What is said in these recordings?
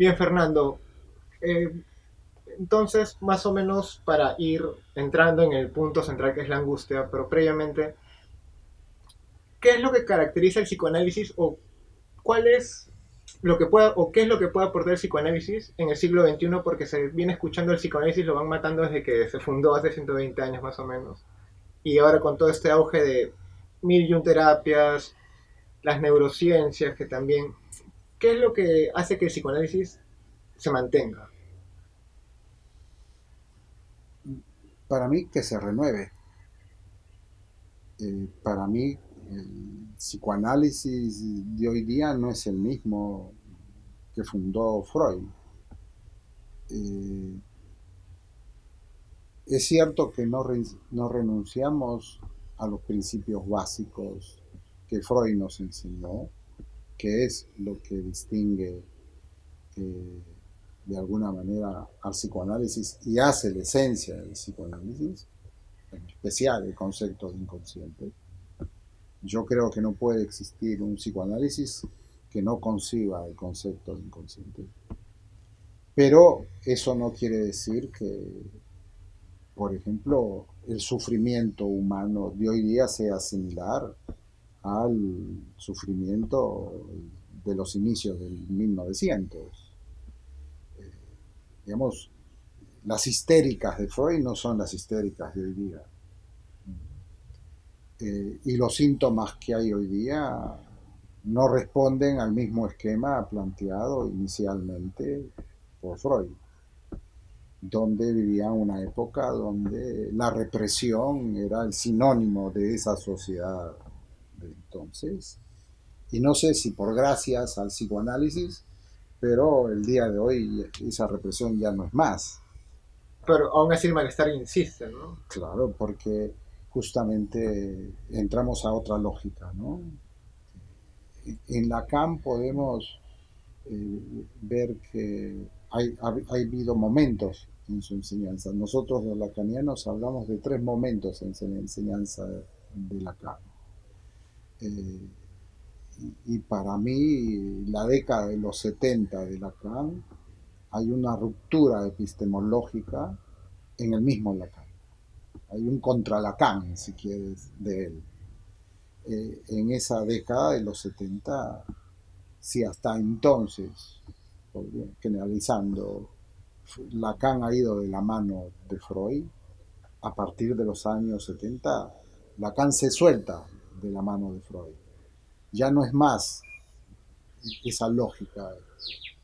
Bien, Fernando. eh, entonces, más o menos para ir entrando en el punto central que es la angustia, pero previamente, ¿qué es lo que caracteriza el psicoanálisis o cuál es lo que pueda o qué es lo que puede aportar el psicoanálisis en el siglo XXI? Porque se viene escuchando el psicoanálisis, lo van matando desde que se fundó hace 120 años más o menos. Y ahora con todo este auge de mil y un terapias, las neurociencias que también, ¿qué es lo que hace que el psicoanálisis se mantenga? Para mí que se renueve. Para mí el psicoanálisis de hoy día no es el mismo que fundó Freud. Eh, es cierto que no renunciamos a los principios básicos que Freud nos enseñó, que es lo que distingue eh, de alguna manera al psicoanálisis y hace la esencia del psicoanálisis, en especial el concepto de inconsciente. Yo creo que no puede existir un psicoanálisis que no conciba el concepto de inconsciente. Pero eso no quiere decir que, por ejemplo, el sufrimiento humano de hoy día sea similar al sufrimiento de los inicios del 1900. Digamos, las histéricas de Freud no son las histéricas de hoy día. Y los síntomas que hay hoy día no responden al mismo esquema planteado inicialmente por Freud, donde vivía una época donde la represión era el sinónimo de esa sociedad de entonces. Y no sé si por gracias al psicoanálisis, pero el día de hoy esa represión ya no es más. Pero aún así el malestar insiste, ¿no? Claro, porque justamente entramos a otra lógica, ¿no? En Lacan podemos ver que ha habido momentos en su enseñanza. Nosotros los lacanianos hablamos de tres momentos en la enseñanza de Lacan. Eh, y para mí, la década de los 70 de Lacan, hay una ruptura epistemológica en el mismo Lacan. Hay un contra Lacan, si quieres, de él. En esa década de los 70, si hasta entonces, generalizando, Lacan ha ido de la mano de Freud, a partir de los años 70, Lacan se suelta de la mano de Freud. Ya no es más esa lógica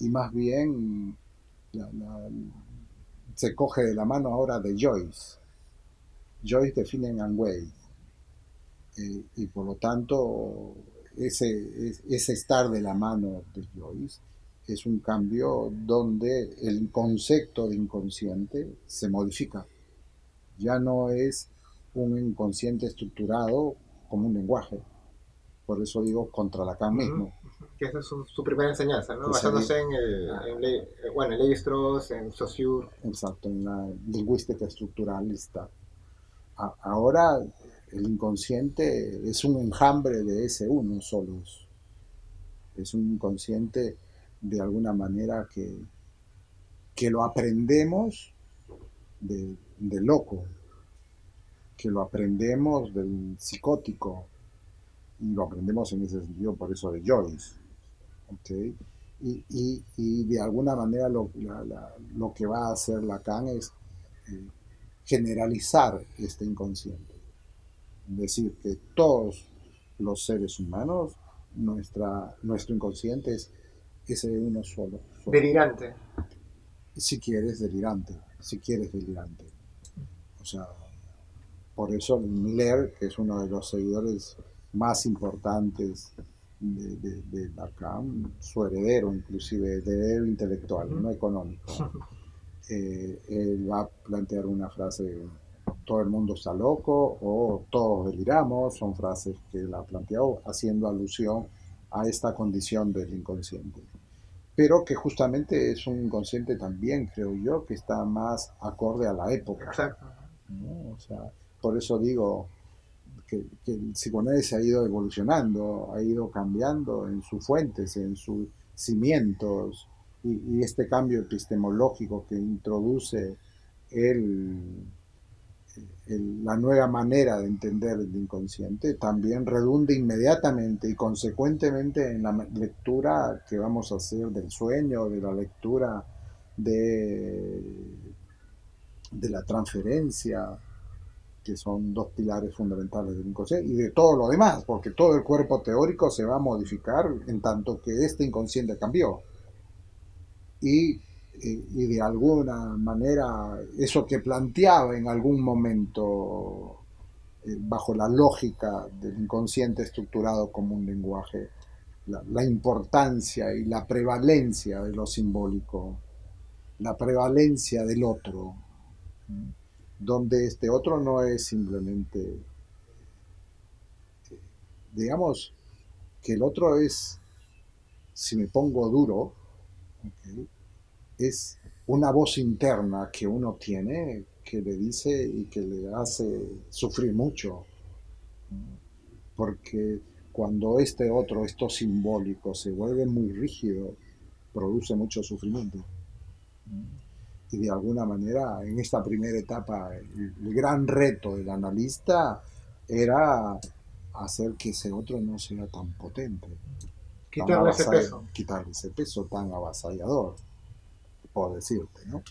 y más bien la, la, se coge de la mano ahora de Joyce. Joyce define en Way y por lo tanto ese estar de la mano de Joyce es un cambio donde el concepto de inconsciente se modifica. Ya no es un inconsciente estructurado como un lenguaje. Por eso digo contra Lacan Uh -huh. mismo. Que esa es su primera enseñanza, ¿no? Que sería, Basándose en, bueno, en Levi-Strauss, en Saussure. exacto, en la lingüística estructuralista. Ahora el inconsciente es un enjambre de ese uno solo. Es un inconsciente de alguna manera que lo aprendemos de loco, que lo aprendemos del psicótico, y lo aprendemos en ese sentido por eso de Joyce. ¿Okay? Y de alguna manera lo que va a hacer Lacan es eh, generalizar este inconsciente. Es decir, que todos los seres humanos, nuestro inconsciente es ese uno solo. Delirante. Si quieres delirante, si quieres delirante. O sea, por eso Miller, que es uno de los seguidores más importantes de Lacan, su heredero inclusive, heredero Uh intelectual, -huh. no económico, él va a plantear una frase, todo el mundo está loco o todos deliramos, son frases que él ha planteado haciendo alusión a esta condición del inconsciente. Pero que justamente es un inconsciente también, creo yo, que está más acorde a la época, Exacto. ¿no? O sea, por eso digo que el psicoanálisis ha ido evolucionando, ha ido cambiando en sus fuentes, en sus cimientos, y este cambio epistemológico que introduce el, la nueva manera de entender el inconsciente también redunda inmediatamente y consecuentemente en la lectura que vamos a hacer del sueño, de la lectura de, de la transferencia, que son dos pilares fundamentales del inconsciente, y de todo lo demás, porque todo el cuerpo teórico se va a modificar en tanto que este inconsciente cambió. Y de alguna manera eso que planteaba en algún momento bajo la lógica del inconsciente estructurado como un lenguaje, la importancia y la prevalencia de lo simbólico, la prevalencia del otro, donde este otro no es simplemente, digamos, que el otro es, si me pongo duro, ¿okay? Es una voz interna que uno tiene que le dice y que le hace sufrir mucho, porque cuando este otro, esto simbólico, se vuelve muy rígido, produce mucho sufrimiento. Y de alguna manera, en esta primera etapa, el gran reto del analista era hacer que ese otro no sea tan potente, tan Quitarle ese peso. quitarle ese peso tan avasallador, puedo decirte, ¿no?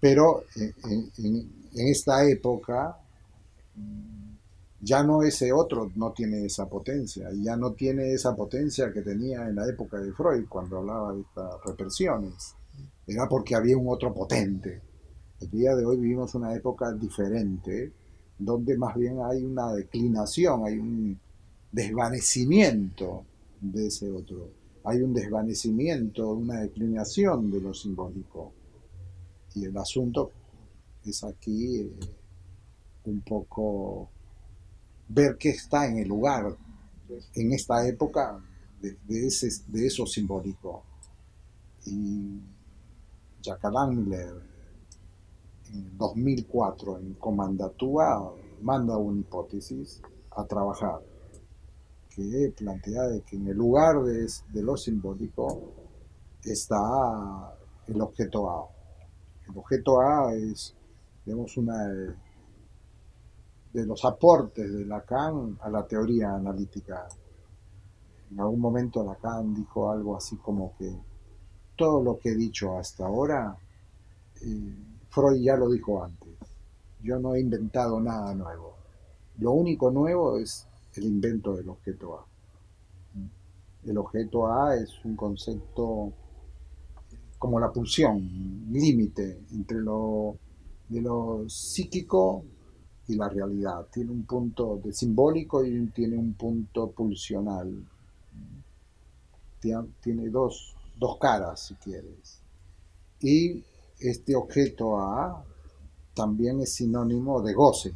Pero en esta época ya no ese otro no tiene esa potencia, ya no tiene esa potencia que tenía en la época de Freud cuando hablaba de estas represiones. Era porque había un otro potente. El día de hoy vivimos una época diferente, donde más bien hay una declinación, hay un desvanecimiento de ese otro, hay un desvanecimiento, una declinación de lo simbólico. Y el asunto es aquí un poco ver qué está en el lugar en esta época de eso simbólico. Y Jacques Langler en 2004 en Comandantúa manda una hipótesis a trabajar que plantea de que en el lugar de lo simbólico está el objeto A. El objeto A es, digamos, una de los aportes de Lacan a la teoría analítica. En algún momento Lacan dijo algo así como que todo lo que he dicho hasta ahora, eh, Freud ya lo dijo antes. Yo no he inventado nada nuevo. Lo único nuevo es el invento del objeto A. El objeto A es un concepto como la pulsión, límite entre de lo psíquico y la realidad. Tiene un punto de simbólico y tiene un punto pulsional. Tiene dos caras, si quieres. Y este objeto A también es sinónimo de goce,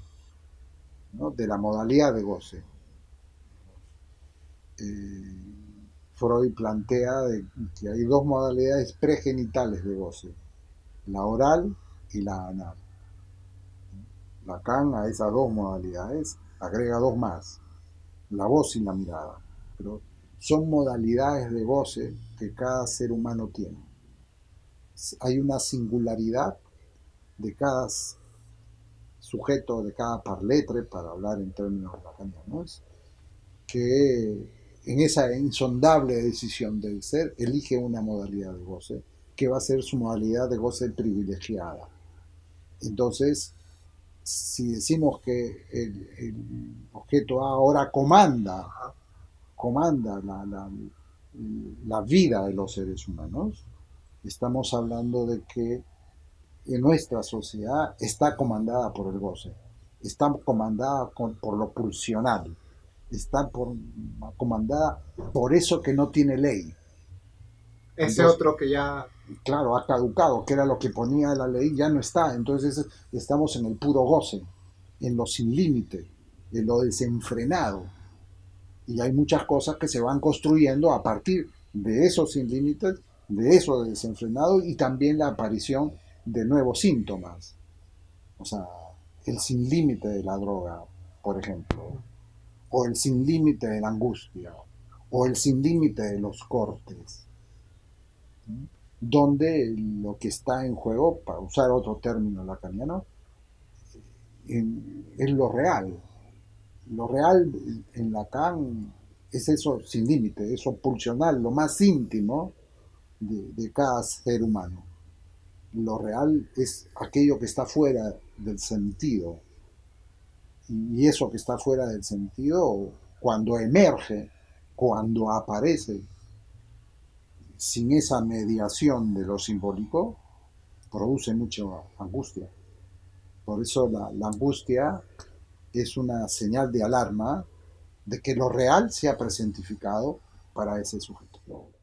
¿no? De la modalidad de goce. Eh, Freud plantea que hay dos modalidades pregenitales de goce, la oral y la anal. Lacan a esas dos modalidades agrega dos más, la voz y la mirada. Pero son modalidades de goce que cada ser humano tiene. Hay una singularidad de cada sujeto, de cada parletre, para hablar en términos lacanianos, que en esa insondable decisión del ser elige una modalidad de goce que va a ser su modalidad de goce privilegiada. Entonces, si decimos que el objeto A ahora comanda la vida de los seres humanos, estamos hablando de que en nuestra sociedad está comandada por el goce, está comandada por lo pulsional, está comandada por eso que no tiene ley. Ese Entonces, otro que ya... claro, ha caducado, que era lo que ponía la ley, ya no está. Entonces estamos en el puro goce, en lo sin límite, en lo desenfrenado. Y hay muchas cosas que se van construyendo a partir de eso sin límites, de eso desenfrenado y también la aparición de nuevos síntomas. O sea, el sin límite de la droga, por ejemplo, o el sin límite de la angustia, o el sin límite de los cortes. donde lo que está en juego, para usar otro término lacaniano, es lo real. Lo real en Lacan es eso sin límite, eso pulsional, lo más íntimo de cada ser humano. Lo real es aquello que está fuera del sentido. Y eso que está fuera del sentido, cuando emerge, cuando aparece, sin esa mediación de lo simbólico, produce mucha angustia. Por eso la angustia es una señal de alarma de que lo real se ha presentificado para ese sujeto.